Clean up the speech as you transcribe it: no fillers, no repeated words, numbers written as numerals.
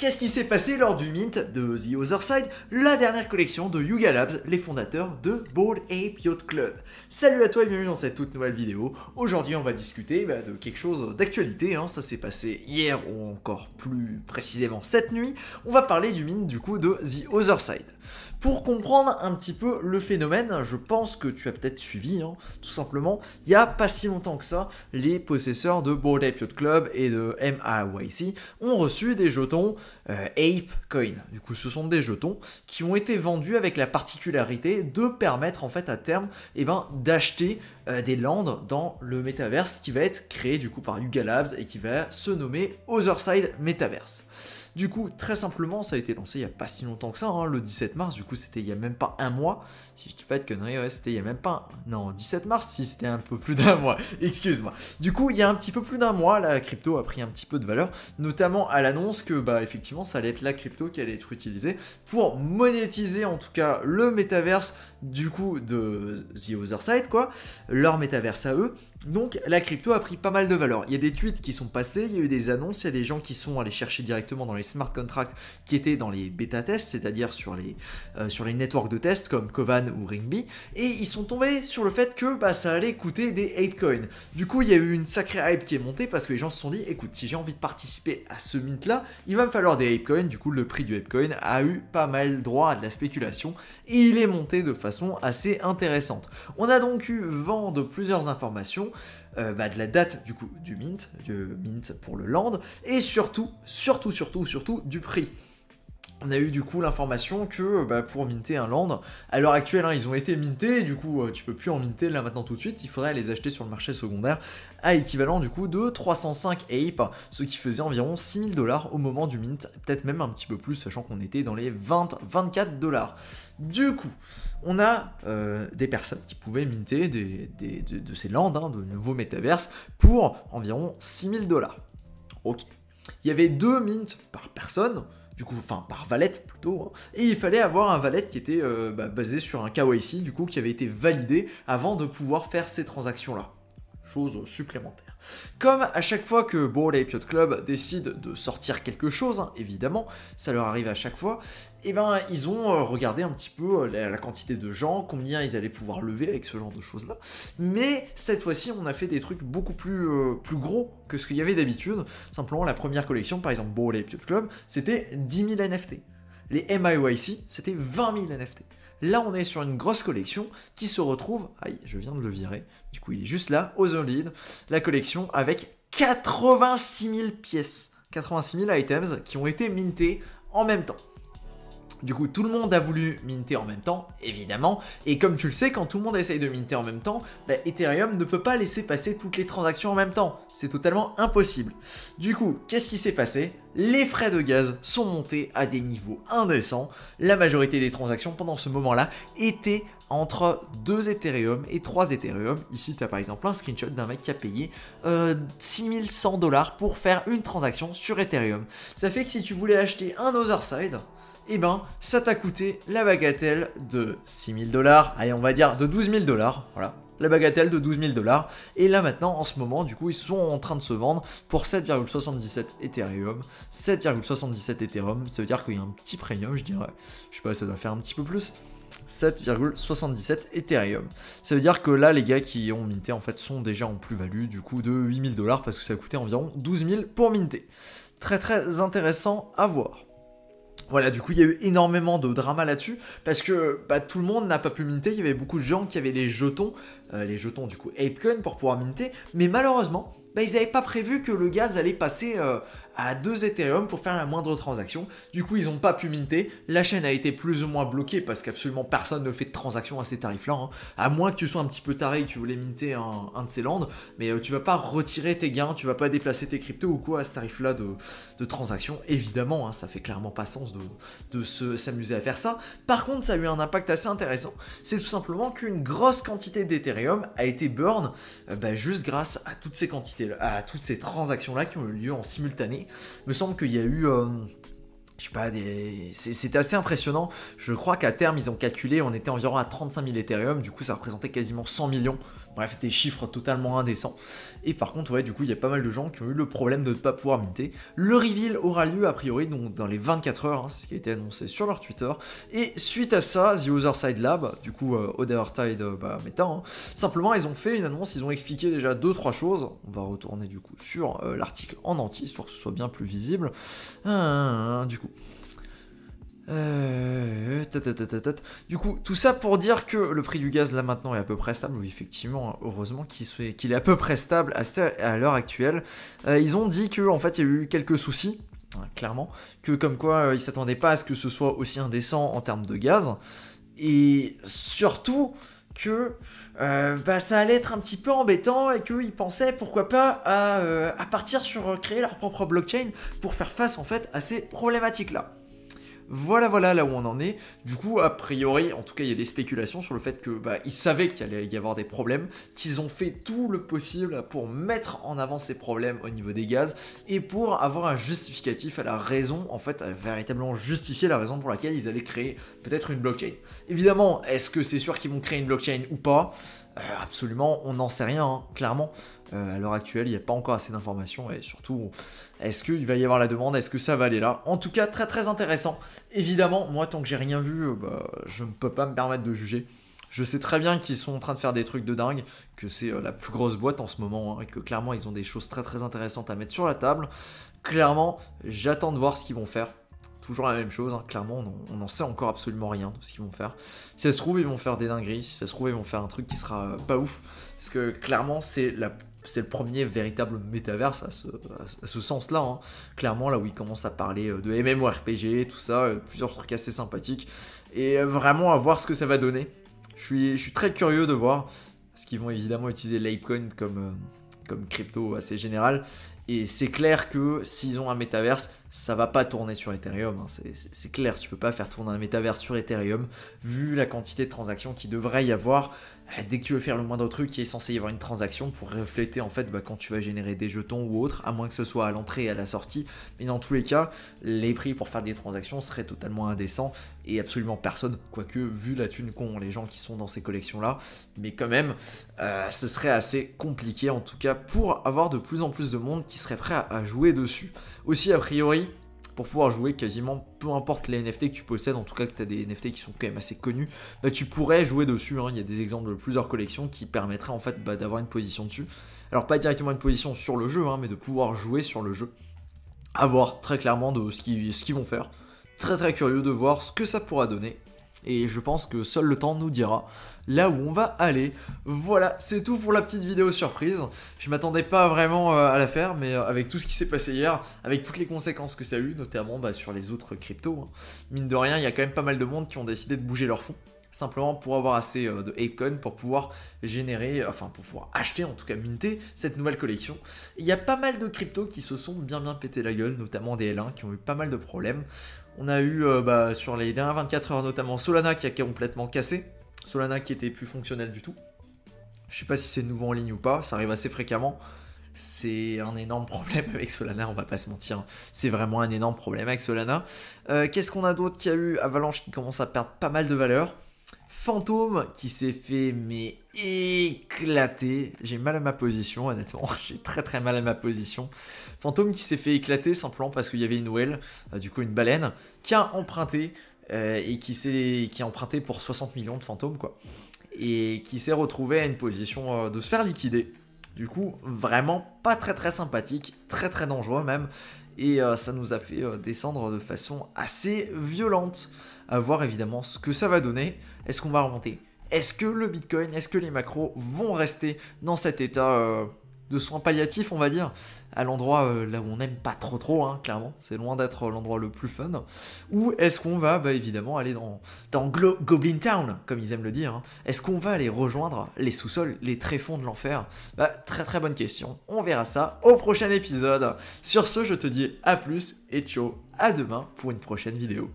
Qu'est-ce qui s'est passé lors du mint de The Other Side, la dernière collection de Yuga Labs, les fondateurs de Bored Ape Yacht Club? Salut à toi et bienvenue dans cette toute nouvelle vidéo. Aujourd'hui on va discuter de quelque chose d'actualité, ça s'est passé hier ou encore plus précisément cette nuit. On va parler du mint du coup de The Other Side. Pour comprendre un petit peu le phénomène, je pense que tu as peut-être suivi, tout simplement, il n'y a pas si longtemps que ça, les possesseurs de Bored Ape Yacht Club et de MAYC ont reçu des jetons Ape Coin. Du coup, ce sont des jetons qui ont été vendus avec la particularité de permettre en fait à terme d'acheter des lands dans le métaverse qui va être créé du coup par Yuga Labs et qui va se nommer Otherside Metaverse. Du coup, très simplement, ça a été lancé il n'y a pas si longtemps que ça, le 17 mars, du coup c'était il n'y a même pas un mois, si je dis pas de conneries, ouais, c'était il n'y a même pas, non, 17 mars, si c'était un peu plus d'un mois, excuse-moi. Du coup, il y a un petit peu plus d'un mois, la crypto a pris un petit peu de valeur, notamment à l'annonce que, effectivement, ça allait être la crypto qui allait être utilisée pour monétiser, en tout cas, le métaverse, du coup, de The Other Side, quoi, leur métaverse à eux. Donc la crypto a pris pas mal de valeur. Il y a des tweets qui sont passés, il y a eu des annonces, il y a des gens qui sont allés chercher directement dans les smart contracts qui étaient dans les bêta tests, c'est-à-dire sur les networks de test comme Kovan ou Ringby, et ils sont tombés sur le fait que ça allait coûter des Apecoin. Du coup il y a eu une sacrée hype qui est montée parce que les gens se sont dit, écoute, si j'ai envie de participer à ce mint là, il va me falloir des Apecoin. Du coup le prix du Apecoin a eu pas mal droit à de la spéculation et il est monté de façon assez intéressante. On a donc eu vent de plusieurs informations. De la date du coup du mint pour le land, et surtout du prix. On a eu du coup l'information que pour minter un land, à l'heure actuelle ils ont été mintés, du coup tu peux plus en minter là maintenant tout de suite, il faudrait les acheter sur le marché secondaire à équivalent du coup de 305 Ape, ce qui faisait environ 6000 $, au moment du mint, peut-être même un petit peu plus sachant qu'on était dans les 20-24 $. Du coup, on a des personnes qui pouvaient minter de ces lands, de nouveaux métaverses, pour environ 6000 $. Ok. Il y avait 2 mints par personne, du coup, enfin par valet plutôt, et il fallait avoir un valet qui était basé sur un KYC, du coup, qui avait été validé avant de pouvoir faire ces transactions-là. Chose supplémentaire. Comme à chaque fois que Bored Ape Yacht Club décide de sortir quelque chose, évidemment, ça leur arrive à chaque fois, ils ont regardé un petit peu la quantité de gens, combien ils allaient pouvoir lever avec ce genre de choses-là. Mais cette fois-ci, on a fait des trucs beaucoup plus gros que ce qu'il y avait d'habitude. Simplement, la première collection, par exemple Bored Ape Yacht Club, c'était 10 000 NFT. Les MIYC, c'était 20 000 NFT. Là, on est sur une grosse collection qui se retrouve... Aïe, je viens de le virer. Du coup, il est juste là, Other Lead. La collection avec 86 000 pièces. 86 000 items qui ont été mintés en même temps. Du coup, tout le monde a voulu minter en même temps, évidemment, et comme tu le sais, quand tout le monde essaye de minter en même temps, Ethereum ne peut pas laisser passer toutes les transactions en même temps, c'est totalement impossible. Du coup, qu'est-ce qui s'est passé? Les frais de gaz sont montés à des niveaux indécents, la majorité des transactions pendant ce moment-là étaient entre 2 Ethereum et 3 Ethereum. Ici, tu as par exemple un screenshot d'un mec qui a payé 6100 $ pour faire une transaction sur Ethereum. Ça fait que si tu voulais acheter un Otherside, ça t'a coûté la bagatelle de 6 000 $, allez on va dire de 12 000 $, voilà, la bagatelle de 12 000 $, et là maintenant en ce moment du coup ils sont en train de se vendre pour 7,77 Ethereum, 7,77 Ethereum, ça veut dire qu'il y a un petit premium je dirais, je sais pas ça doit faire un petit peu plus, 7,77 Ethereum. Ça veut dire que là les gars qui ont minté en fait sont déjà en plus-value du coup de 8 000 $ parce que ça a coûté environ 12 000 pour minter. Très très intéressant à voir. Voilà, du coup, il y a eu énormément de drama là-dessus, parce que tout le monde n'a pas pu minter, il y avait beaucoup de gens qui avaient les jetons du coup Apecoin pour pouvoir minter, mais malheureusement, ils n'avaient pas prévu que le gaz allait passer à 2 Ethereum pour faire la moindre transaction. Du coup, ils n'ont pas pu minter. La chaîne a été plus ou moins bloquée parce qu'absolument personne ne fait de transaction à ces tarifs-là. À moins que tu sois un petit peu taré et que tu voulais minter un de ces lands. Mais tu vas pas retirer tes gains, tu vas pas déplacer tes cryptos ou quoi à ce tarif-là de transaction. Évidemment, ça fait clairement pas sens de s'amuser à faire ça. Par contre, ça a eu un impact assez intéressant. C'est tout simplement qu'une grosse quantité d'Ethereum a été burn juste grâce à toutes ces quantités, à toutes ces transactions-là qui ont eu lieu en simultané. Il me semble qu'il y a eu je sais pas, c'était assez impressionnant. Je crois qu'à terme, ils ont calculé, on était environ à 35 000 Ethereum, du coup ça représentait quasiment 100 millions Bref, des chiffres totalement indécents. Et par contre, ouais, du coup, il y a pas mal de gens qui ont eu le problème de ne pas pouvoir minter. Le reveal aura lieu, a priori, donc dans les 24 heures, hein, c'est ce qui a été annoncé sur leur Twitter. Et suite à ça, The Other Side Lab, du coup, Other Side Meta, hein, simplement, ils ont fait une annonce, ils ont expliqué déjà 2-3 choses. On va retourner, du coup, sur l'article en entier, histoire que ce soit bien plus visible. Du coup... Du coup, tout ça pour dire que le prix du gaz là maintenant est à peu près stable. Oui, effectivement, heureusement qu'il est à peu près stable à l'heure actuelle. Ils ont dit que en fait il y a eu quelques soucis, hein, clairement, que comme quoi ils s'attendaient pas à ce que ce soit aussi indécent en termes de gaz, et surtout que ça allait être un petit peu embêtant et qu'ils pensaient pourquoi pas à partir sur créer leur propre blockchain pour faire face en fait à ces problématiques là. Voilà là où on en est. Du coup, a priori, en tout cas, il y a des spéculations sur le fait que ils savaient qu'il allait y avoir des problèmes, qu'ils ont fait tout le possible pour mettre en avant ces problèmes au niveau des gaz et pour avoir un justificatif à la raison, en fait, à véritablement justifier la raison pour laquelle ils allaient créer peut-être une blockchain. Évidemment, est-ce que c'est sûr qu'ils vont créer une blockchain ou pas ? Absolument, on n'en sait rien, hein, clairement. À l'heure actuelle, il n'y a pas encore assez d'informations et surtout, est-ce qu'il va y avoir la demande, est-ce que ça va aller là? En tout cas, très très intéressant. Évidemment, moi, tant que j'ai rien vu, je ne peux pas me permettre de juger. Je sais très bien qu'ils sont en train de faire des trucs de dingue, que c'est la plus grosse boîte en ce moment, hein, et que clairement, ils ont des choses très très intéressantes à mettre sur la table. Clairement, j'attends de voir ce qu'ils vont faire. Toujours la même chose, hein. Clairement, on n'en sait encore absolument rien de ce qu'ils vont faire. Si ça se trouve, ils vont faire des dingueries, si ça se trouve, ils vont faire un truc qui sera pas ouf, parce que clairement, c'est le premier véritable métaverse à ce sens-là, hein. Clairement, là où ils commencent à parler de MMORPG, tout ça, plusieurs trucs assez sympathiques, et vraiment à voir ce que ça va donner. Je suis très curieux de voir, parce qu'ils vont évidemment utiliser l'Apecoin comme crypto assez général. Et c'est clair que s'ils ont un métaverse, ça va pas tourner sur Ethereum, hein. C'est clair, tu peux pas faire tourner un métaverse sur Ethereum, vu la quantité de transactions qu'il devrait y avoir. Dès que tu veux faire le moindre truc, il est censé y avoir une transaction pour refléter en fait quand tu vas générer des jetons ou autre, à moins que ce soit à l'entrée et à la sortie. Mais dans tous les cas, les prix pour faire des transactions seraient totalement indécents et absolument personne, quoique vu la thune qu'ont les gens qui sont dans ces collections-là, mais quand même, ce serait assez compliqué en tout cas pour avoir de plus en plus de monde qui serait prêt à jouer dessus. Aussi, a priori, pour pouvoir jouer quasiment peu importe les NFT que tu possèdes, en tout cas que tu as des NFT qui sont quand même assez connus, tu pourrais jouer dessus, hein. Il y a des exemples de plusieurs collections qui permettraient en fait d'avoir une position dessus. Alors pas directement une position sur le jeu, hein, mais de pouvoir jouer sur le jeu. À voir très clairement de ce qu'ils vont faire. Très très curieux de voir ce que ça pourra donner. Et je pense que seul le temps nous dira là où on va aller. Voilà, c'est tout pour la petite vidéo surprise. Je m'attendais pas vraiment à la faire, mais avec tout ce qui s'est passé hier, avec toutes les conséquences que ça a eu, notamment sur les autres cryptos, hein. Mine de rien, il y a quand même pas mal de monde qui ont décidé de bouger leur fonds, simplement pour avoir assez de Apecoin pour pouvoir générer, enfin pour pouvoir acheter, en tout cas minter, cette nouvelle collection. Il y a pas mal de cryptos qui se sont bien pété la gueule, notamment des L1 qui ont eu pas mal de problèmes. On a eu sur les dernières 24 heures notamment Solana qui a complètement cassé, Solana qui était plus fonctionnel du tout. Je sais pas si c'est nouveau en ligne ou pas, ça arrive assez fréquemment. C'est un énorme problème avec Solana, on va pas se mentir. C'est vraiment un énorme problème avec Solana. Qu'est-ce qu'on a d'autre qu'il y a eu? Avalanche qui commence à perdre pas mal de valeur. Fantôme qui s'est fait mais éclater. J'ai mal à ma position, honnêtement. J'ai très très mal à ma position. Fantôme qui s'est fait éclater simplement parce qu'il y avait une whale, du coup une baleine, qui a emprunté et qui a emprunté pour 60 millions de fantômes, quoi. Et qui s'est retrouvé à une position de se faire liquider. Du coup, vraiment pas très très sympathique, très très dangereux même. Et ça nous a fait descendre de façon assez violente. À voir évidemment ce que ça va donner. Est-ce qu'on va remonter? Est-ce que le Bitcoin, est-ce que les macros vont rester dans cet état de soins palliatifs, on va dire, à l'endroit là où on n'aime pas trop, hein, clairement, c'est loin d'être l'endroit le plus fun, ou est-ce qu'on va évidemment aller dans Goblin Town, comme ils aiment le dire, hein. Est-ce qu'on va aller rejoindre les sous-sols, les tréfonds de l'enfer? Très très bonne question, on verra ça au prochain épisode. Sur ce, je te dis à plus et ciao, à demain pour une prochaine vidéo.